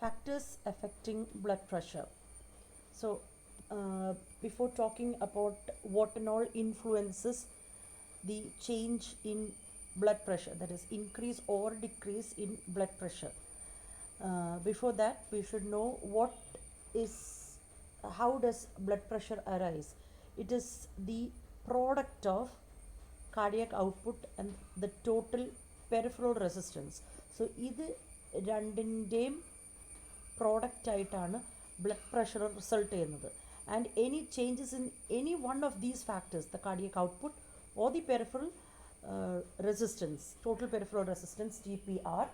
factors affecting blood pressure. So before talking about what and all influences the change in blood pressure, that is increase or decrease in blood pressure, before that we should know how does blood pressure arise. It is the product of cardiac output and the total peripheral resistance. So ഇത് രണ്ടിൻ്റെയും product ആയിട്ടാണ് blood pressure result ചെയ്യുന്നത്. And any changes in any one of these factors, the cardiac output or the peripheral resistance, total peripheral resistance TPR,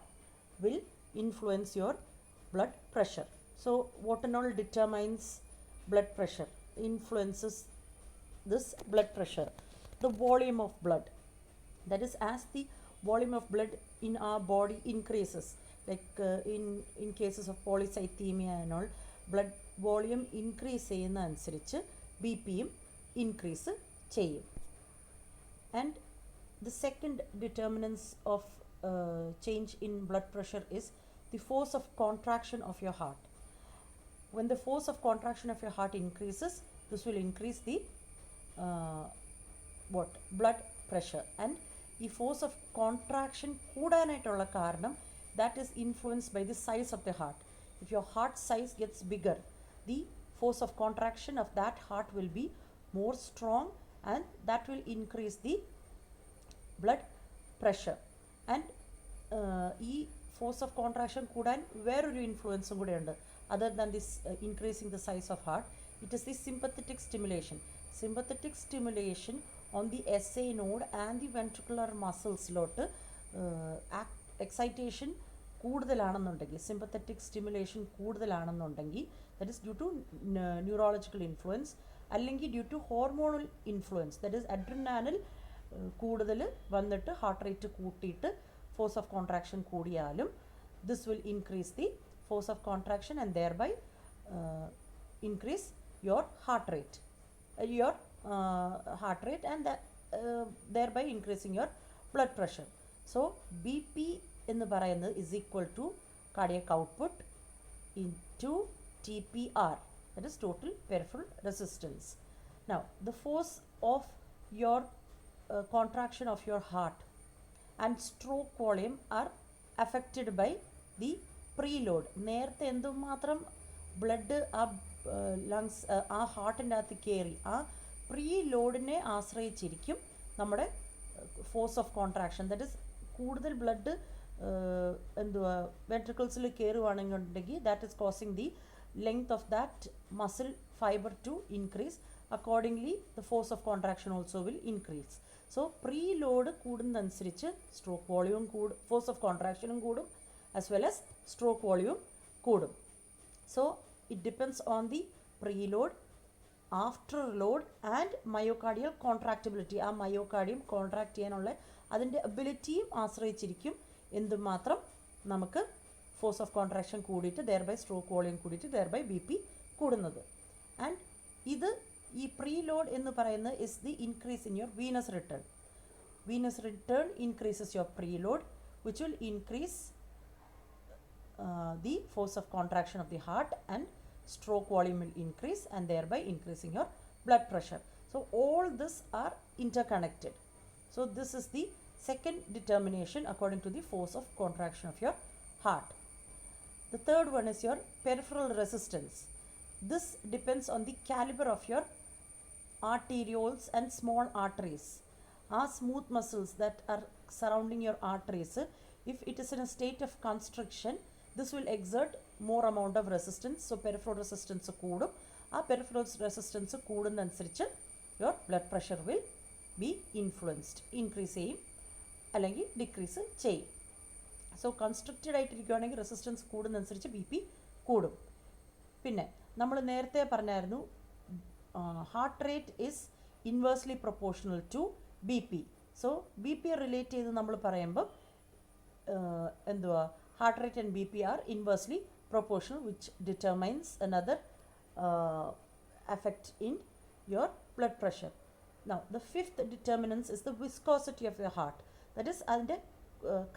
will influence your blood pressure. So what and all determines blood pressure, influences this blood pressure? The volume of blood, that is, as the volume of blood in our body increases, like in cases of polycythemia and all, blood volume increase ചെയ്യുന്ന അനുസരിച്ച് B പിയും increase ചെയ്യും. And the second determinants of change in blood pressure is the force of contraction of your heart. When the force of contraction of your heart increases, this will increase the blood pressure. And the force of contraction കൂടാനായിട്ടുള്ള കാരണം, that is influenced by the size of the heart. If your heart size gets bigger, the force of contraction of that heart will be more strong, and that will increase the blood pressure. And ഈ force of contraction കൂടാൻ വേറൊരു ഇൻഫ്ലുവൻസും കൂടെ ഉണ്ട്. Other than this increasing the size of heart, it is the sympathetic stimulation. Sympathetic stimulation on the SA node and the ventricular muscles lot excitation കൂടുതലാണെന്നുണ്ടെങ്കിൽ, sympathetic stimulation കൂടുതലാണെന്നുണ്ടെങ്കിൽ, that is due to neurological influence, അല്ലെങ്കിൽ due to hormonal influence, that is adrenaline കൂടുതൽ വന്നിട്ട് heart rate കൂട്ടിയിട്ട് force of contraction കൂടിയാലും, this will increase the force of contraction and thereby increase your heart rate, and thereby increasing your blood pressure. So BP എന്ന് പറയുന്നത് is equal to cardiac output into TPR, that is total peripheral resistance. Now the force of your contraction of your heart and stroke volume are affected by the preload. നേരത്തെ എന്തുമാത്രം blood ആ lungs ആ ഹാർട്ടിൻ്റെ അകത്ത് കയറി, ആ പ്രീലോഡിനെ ആശ്രയിച്ചിരിക്കും നമ്മുടെ force of contraction. That is, കൂടുതൽ ബ്ലഡ് വെൻട്രിക്കിൾസിൽ കയറുവാണെന്നുണ്ടെങ്കിൽ, that is causing the length of that muscle fibre to increase. Accordingly the force of contraction also will increase. So preload കൂടുന്നതനുസരിച്ച് സ്ട്രോക്ക് വോളിയം ഫോഴ്സ് ഓഫ് കോൺട്രാക്ഷനും കൂടും, as well as stroke volume കൂടും. So it depends on the preload, afterload and myocardial contractibility. ആ myocardium contract ചെയ്യാനുള്ള അതിൻ്റെ അബിലിറ്റിയും ആശ്രയിച്ചിരിക്കും എന്തുമാത്രം നമുക്ക് ഫോഴ്സ് ഓഫ് കോൺട്രാക്ഷൻ കൂടിയിട്ട് thereby സ്ട്രോക്ക് വോളിയം കൂടിയിട്ട് thereby ബി പി കൂടുന്നത്. ആൻഡ് ഇത് ഈ പ്രീലോഡ് എന്ന് പറയുന്നത് is the increase in your venous return. Venous return increases your preload, which will increase the force of contraction of the heart, and stroke volume will increase, and thereby increasing your blood pressure. So all this are interconnected. So this is the second determination according to the force of contraction of your heart. The third one is your peripheral resistance. This depends on the caliber of your arterioles and small arteries. Are smooth muscles that are surrounding your arteries, if it is in a state of constriction, this will exert more amount of resistance. So peripheral resistance കൂടും. ആ peripheral resistance കൂടുന്നതനുസരിച്ച് your blood pressure will be influenced, increase ചെയ്യും അല്ലെങ്കിൽ decrease ചെയ്യും. So constricted ആയിട്ടിരിക്കുകയാണെങ്കിൽ resistance കൂടുന്നതനുസരിച്ച് B P കൂടും. പിന്നെ നമ്മൾ നേരത്തെ പറഞ്ഞായിരുന്നു, heart rate is inversely proportional to B P. So B P relate ചെയ്ത് നമ്മൾ പറയുമ്പം എന്തുവാ, heart rate and BP are inversely proportional, which determines another effect in your blood pressure. Now the fifth determinant is the viscosity of your heart. That is, അതിൻ്റെ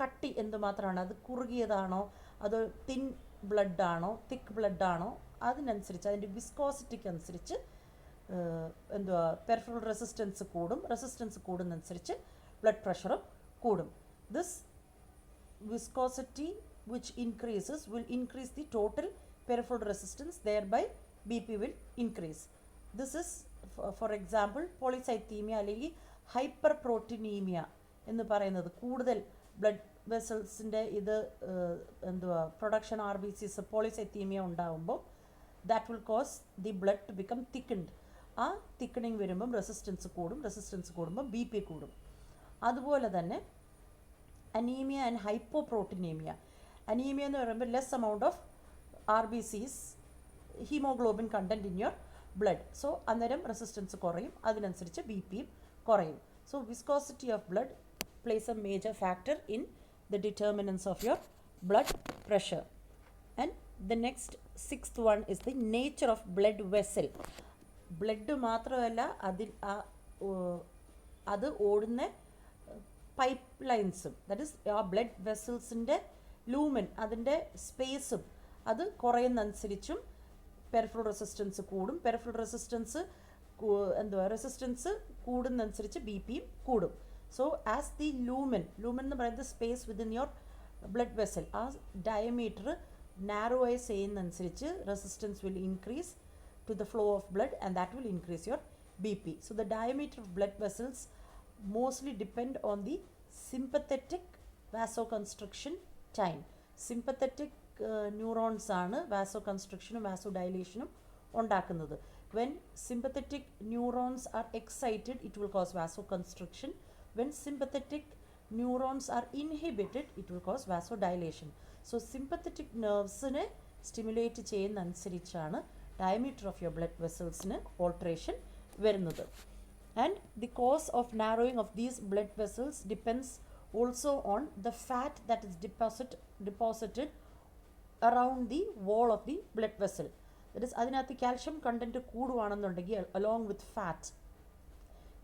കട്ടി എന്തുമാത്രമാണ്, അത് കുറുകിയതാണോ അതോ thin blood ആണോ തിക്ക് blood ആണോ അതിനനുസരിച്ച് അതിൻ്റെ വിസ്കോസിറ്റിക്ക് അനുസരിച്ച് എന്തുവാ പെരിഫറൽ റെസിസ്റ്റൻസ് കൂടുന്നതനുസരിച്ച് ബ്ലഡ് പ്രഷറും കൂടും. This viscosity which increases will increase the total peripheral resistance, thereby BP will increase. This is for example polycythemia അല്ലെങ്കിൽ ഹൈപ്പർപ്രോട്ടീനീമിയ എന്ന് പറയുന്നത് കൂടുതൽ ബ്ലഡ് വെസൽസിൻ്റെ ഇത് എന്തുവാ പ്രൊഡക്ഷൻ RBCs പോളിസൈത്തീമിയ ഉണ്ടാകുമ്പോൾ that will cause the blood to become thickened. ആ തിക്കണിങ് വരുമ്പം resistance കൂടുമ്പോൾ BP കൂടും. അതുപോലെ തന്നെ അനീമിയ ആൻഡ് ഹൈപ്പോപ്രോട്ടീനീമിയ. അനീമിയ എന്ന് പറയുമ്പോൾ less amount of RBCs haemoglobin content in your blood. So അന്നേരം റെസിസ്റ്റൻസ് കുറയും, അതിനനുസരിച്ച് BPയും കുറയും. So viscosity of blood plays a major factor in the determinants of your blood pressure. And the next sixth one is the nature of blood vessel. Blood മാത്രമല്ല അത് ഓടുന്ന pipe ലൈൻസും, that is ആ blood വെസൽസിൻ്റെ lumen അതിൻ്റെ സ്പേസും അത് കുറയുന്നതനുസരിച്ചും പെരിഫറൽ റെസിസ്റ്റൻസ് കൂടും. പെരിഫറൽ റെസിസ്റ്റൻസ് കൂടുന്നതനുസരിച്ച് BPയും കൂടും. സോ ആസ് ദി ലൂമൻ എന്ന് പറയുന്നത് space within your blood vessel, ആ ഡയമീറ്റർ നാരോവൈസ് ചെയ്യുന്നതനുസരിച്ച് resistance will increase to the flow of blood and that will increase your BP. So the diameter of blood vessels mostly depend on the sympathetic vasoconstriction time. Sympathetic neurons ആണ് vasoconstrictionും vasodilationും ഉണ്ടാക്കുന്നത്. When sympathetic neurons are excited, it will cause vasoconstriction. When sympathetic neurons are inhibited, it will cause vasodilation. So sympathetic nervesനെ stimulate ചെയ്യുന്നതനുസരിച്ചാണ് diameter of your blood vessels in alteration വരുന്നത്. And the cause of narrowing of these blood vessels depends also on the fat that is deposited around the wall of the blood vessel. That is അതിനകത്ത് calcium content കൂടുവാണെന്നുണ്ടെങ്കിൽ along with fat,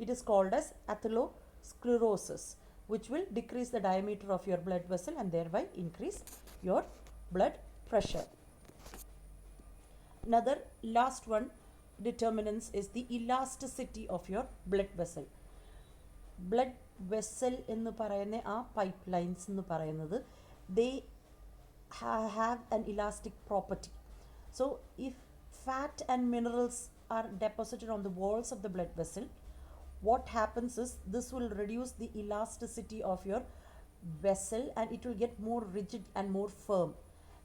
it is called as atherosclerosis, which will decrease the diameter of your blood vessel and thereby increase your blood pressure. Another last one determinants is the elasticity of your blood vessel. Blood vessel എന്ന് പറയുന്ന ആ pipe lines എന്ന് പറയുന്നത് they have an elastic property. So if fat and minerals are deposited on the walls of the blood vessel, what happens is this will reduce the elasticity of your vessel and it will get more rigid and more firm.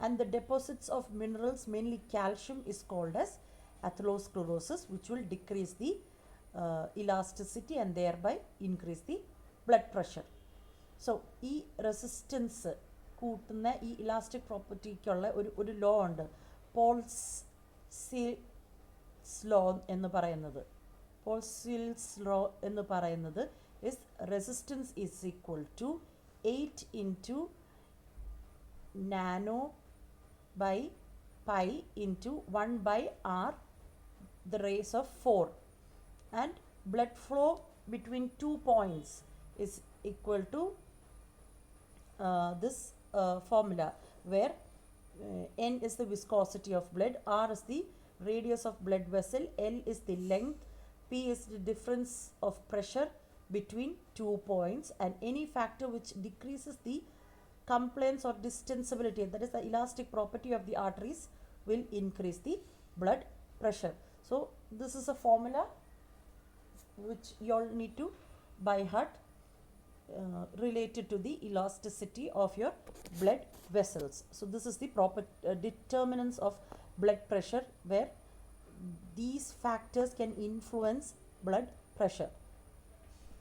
And the deposits of minerals, mainly calcium, is called as atherosclerosis, which will decrease the elasticity and thereby increase the blood pressure. So ഈ resistance കൂട്ടുന്ന ഈ elastic പ്രോപ്പർട്ടിക്കുള്ള ഒരു law ഉണ്ട്, പോൾസിൽസ് law എന്ന് പറയുന്നത് is resistance is equal to 8 into nano by pi into 1 by r the raise of 4, and blood flow between 2 points is equal to this formula where n is the viscosity of blood, r is the radius of blood vessel, L is the length, P is the difference of pressure between 2 points, and any factor which decreases the compliance or distensibility, that is the elastic property of the arteries, will increase the blood pressure. So this is a formula which you all need to by heart related to the elasticity of your blood vessels. So this is the proper determinants of blood pressure, where these factors can influence blood pressure.